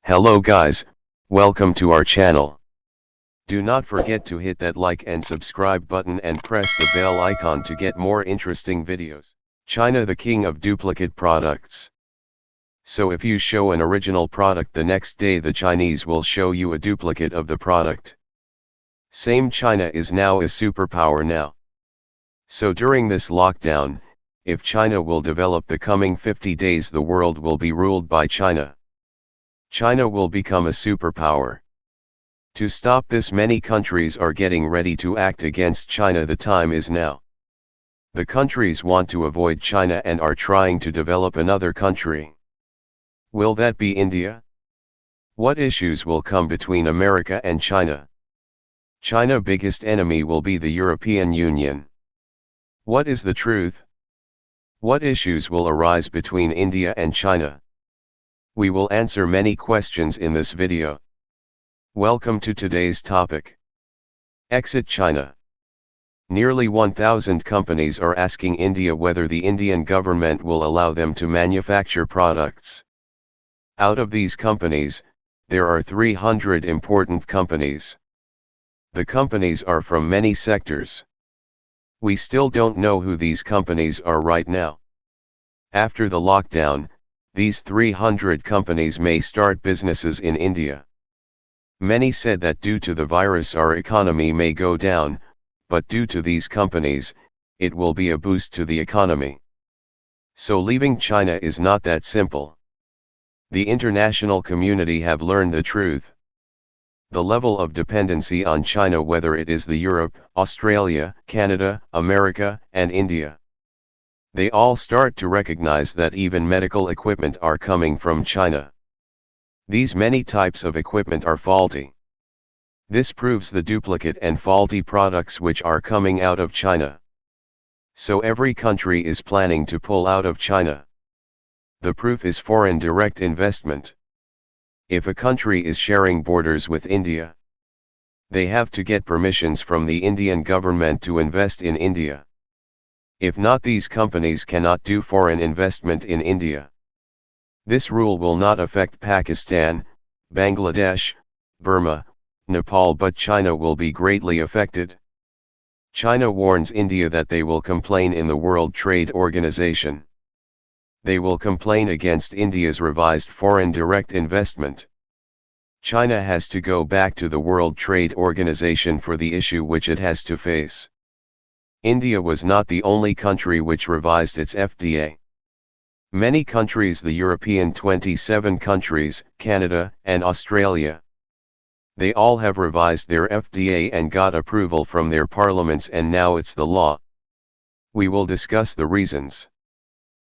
Hello guys, welcome to our channel. Do not forget to hit that like and subscribe button and press the bell icon to get more interesting videos. China, the king of duplicate products. So if you show an original product, the next day the Chinese will show you a duplicate of the product. Same, China is now a superpower now. So during this lockdown, if China will develop the coming 50 days, the world will be ruled by China. China will become a superpower. To stop this, many countries are getting ready to act against China. The time is now. The countries want to avoid China and are trying to develop another country. Will that be India? What issues will come between America and China? China's biggest enemy will be the European Union. What is the truth? What issues will arise between India and China? We will answer many questions in this video. Welcome to today's topic. Exit China. Nearly 1,000 companies are asking India whether the Indian government will allow them to manufacture products. Out of these companies, there are 300 important companies. The companies are from many sectors. We still don't know who these companies are right now. After the lockdown, these 300 companies may start businesses in India. Many said that due to the virus our economy may go down, but due to these companies, it will be a boost to the economy. So leaving China is not that simple. The international community have learned the truth. The level of dependency on China, whether it is the Europe, Australia, Canada, America, and India. They all start to recognize that even medical equipment are coming from China. These many types of equipment are faulty. This proves the duplicate and faulty products which are coming out of China. So every country is planning to pull out of China. The proof is foreign direct investment. If a country is sharing borders with India, they have to get permissions from the Indian government to invest in India. If not, these companies cannot do foreign investment in India. This rule will not affect Pakistan, Bangladesh, Burma, Nepal, but China will be greatly affected. China warns India that they will complain in the World Trade Organization. They will complain against India's revised foreign direct investment. China has to go back to the World Trade Organization for the issue which it has to face. India was not the only country which revised its FTA. Many countries, the European 27 countries, Canada, and Australia, they all have revised their FTA and got approval from their parliaments, and now it's the law. We will discuss the reasons.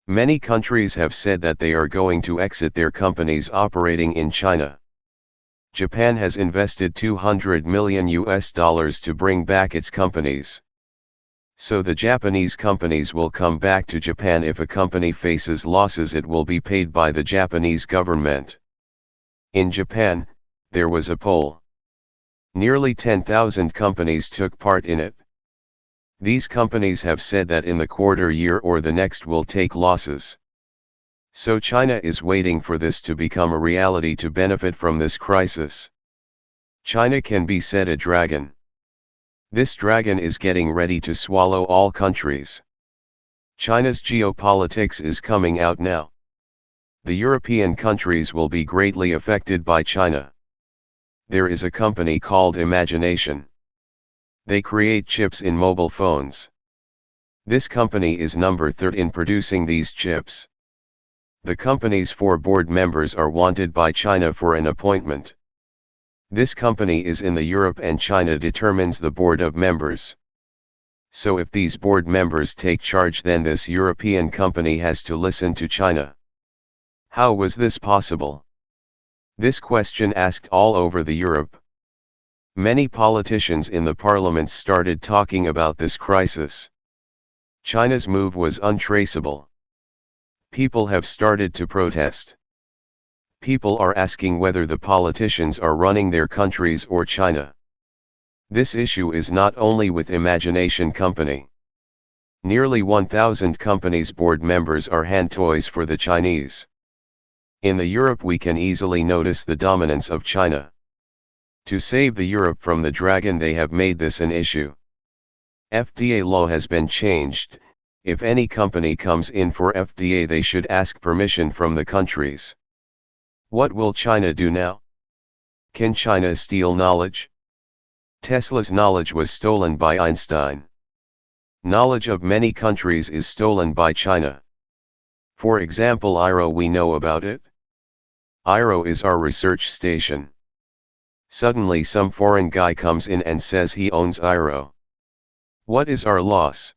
Many countries have said that they are going to exit their companies operating in China. Japan has invested $200 million to bring back its companies. So the Japanese companies will come back to Japan. If a company faces losses, it will be paid by the Japanese government. In Japan, there was a poll. Nearly 10,000 companies took part in it. These companies have said that in the quarter year or the next will take losses. So China is waiting for this to become a reality to benefit from this crisis. China can be said a dragon. This dragon is getting ready to swallow all countries. China's geopolitics is coming out now. The European countries will be greatly affected by China. There is a company called Imagination. They create chips in mobile phones. This company is number 3rd in producing these chips. The company's 4 board members are wanted by China for an appointment. This company is in the Europe and China determines the board of members. So if these board members take charge, then this European company has to listen to China. How was this possible? This question asked all over the Europe. Many politicians in the parliaments started talking about this crisis. China's move was untraceable. People have started to protest. People are asking whether the politicians are running their countries or China. This issue is not only with Imagination Company. Nearly 1,000 companies' board members are hand toys for the Chinese. In the Europe we can easily notice the dominance of China. To save the Europe from the dragon they have made this an issue. FDA law has been changed. If any company comes in for FDA they should ask permission from the countries. What will China do now? Can China steal knowledge? Tesla's knowledge was stolen by Einstein. Knowledge of many countries is stolen by China. For example, IRO, we know about it. IRO is our research station. Suddenly some foreign guy comes in and says he owns IRO. What is our loss?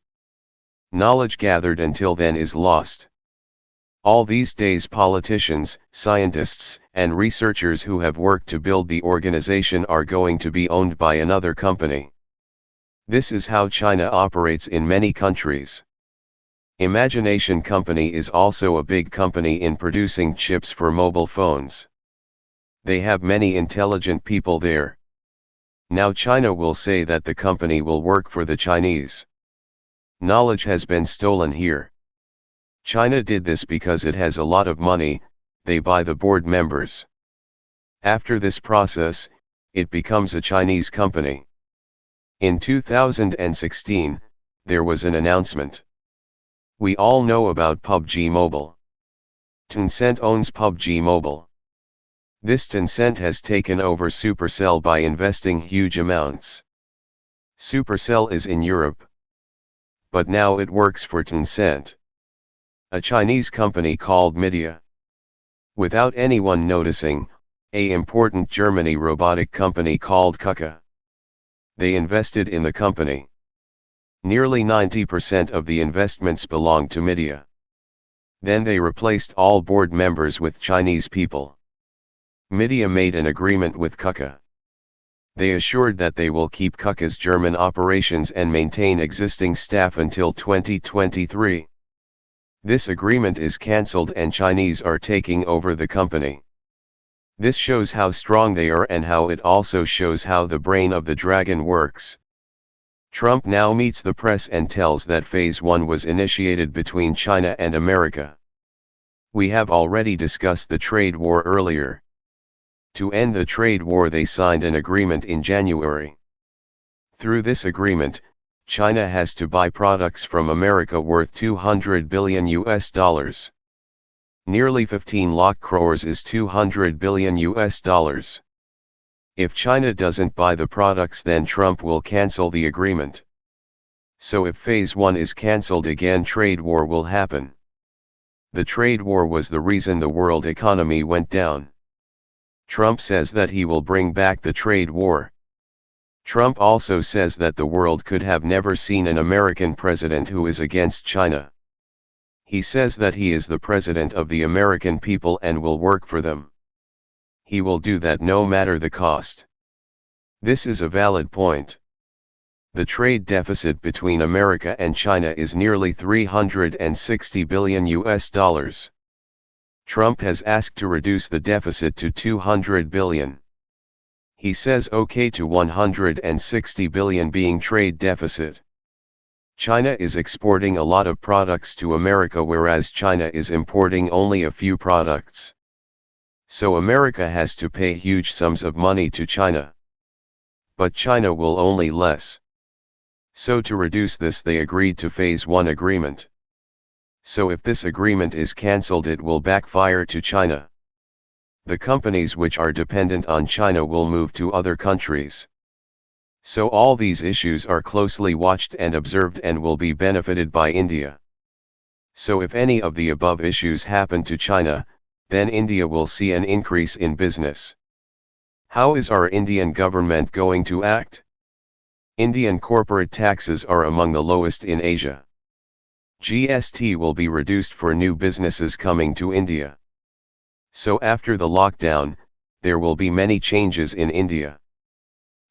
Knowledge gathered until then is lost. All these days politicians, scientists, and researchers who have worked to build the organization are going to be owned by another company. This is how China operates in many countries. Imagination Company is also a big company in producing chips for mobile phones. They have many intelligent people there. Now China will say that the company will work for the Chinese. Knowledge has been stolen here. China did this because it has a lot of money, they buy the board members. After this process, it becomes a Chinese company. In 2016, there was an announcement. We all know about PUBG Mobile. Tencent owns PUBG Mobile. This Tencent has taken over Supercell by investing huge amounts. Supercell is in Europe. But now it works for Tencent, a Chinese company called Midea. Without anyone noticing, an important Germany robotic company called KUKA. They invested in the company. Nearly 90% of the investments belonged to Midea. Then they replaced all board members with Chinese people. Midea made an agreement with KUKA. They assured that they will keep KUKA's German operations and maintain existing staff until 2023. This agreement is cancelled and Chinese are taking over the company. This shows how strong they are and how it also shows how the brain of the dragon works. Trump now meets the press and tells that Phase 1 was initiated between China and America. We have already discussed the trade war earlier. To end the trade war they signed an agreement in January. Through this agreement, China has to buy products from America worth $200 billion. Nearly 15 lakh crores is $200 billion. If China doesn't buy the products then Trump will cancel the agreement. So if Phase 1 is cancelled again trade war will happen. The trade war was the reason the world economy went down. Trump says that he will bring back the trade war. Trump also says that the world could have never seen an American president who is against China. He says that he is the president of the American people and will work for them. He will do that no matter the cost. This is a valid point. The trade deficit between America and China is nearly $360 billion. Trump has asked to reduce the deficit to $200 billion. He says okay to $160 billion being trade deficit. China is exporting a lot of products to America whereas China is importing only a few products. So America has to pay huge sums of money to China. But China will only less. So to reduce this they agreed to Phase 1 agreement. So if this agreement is cancelled it will backfire to China. The companies which are dependent on China will move to other countries. So all these issues are closely watched and observed and will be benefited by India. So if any of the above issues happen to China, then India will see an increase in business. How is our Indian government going to act? Indian corporate taxes are among the lowest in Asia. GST will be reduced for new businesses coming to India. So after the lockdown, there will be many changes in India.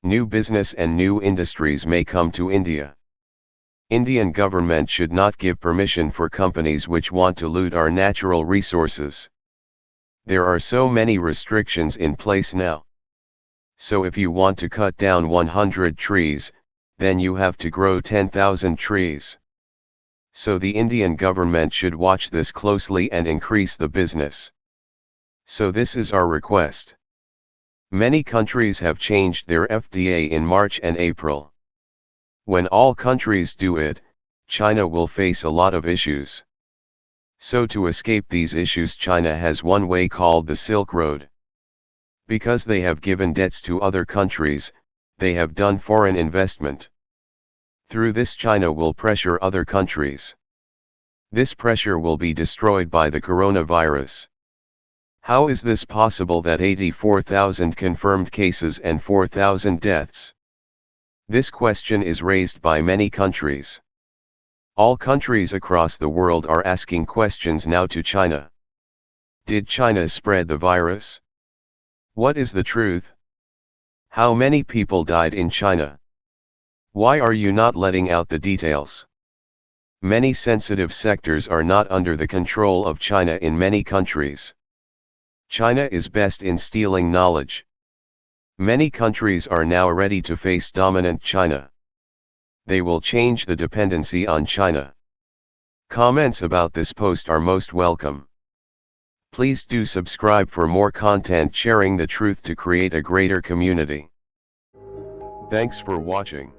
New business and new industries may come to India. Indian government should not give permission for companies which want to loot our natural resources. There are so many restrictions in place now. So if you want to cut down 100 trees, then you have to grow 10,000 trees. So the Indian government should watch this closely and increase the business. So this is our request. Many countries have changed their FDA in March and April. When all countries do it, China will face a lot of issues. So to escape these issues, China has one way called the Silk Road. Because they have given debts to other countries, they have done foreign investment. Through this, China will pressure other countries. This pressure will be destroyed by the coronavirus. How is this possible that 84,000 confirmed cases and 4,000 deaths? This question is raised by many countries. All countries across the world are asking questions now to China. Did China spread the virus? What is the truth? How many people died in China? Why are you not letting out the details? Many sensitive sectors are not under the control of China in many countries. China is best in stealing knowledge. Many countries are now ready to face dominant China. They will change the dependency on China. Comments about this post are most welcome. Please do subscribe for more content sharing the truth to create a greater community. Thanks for watching.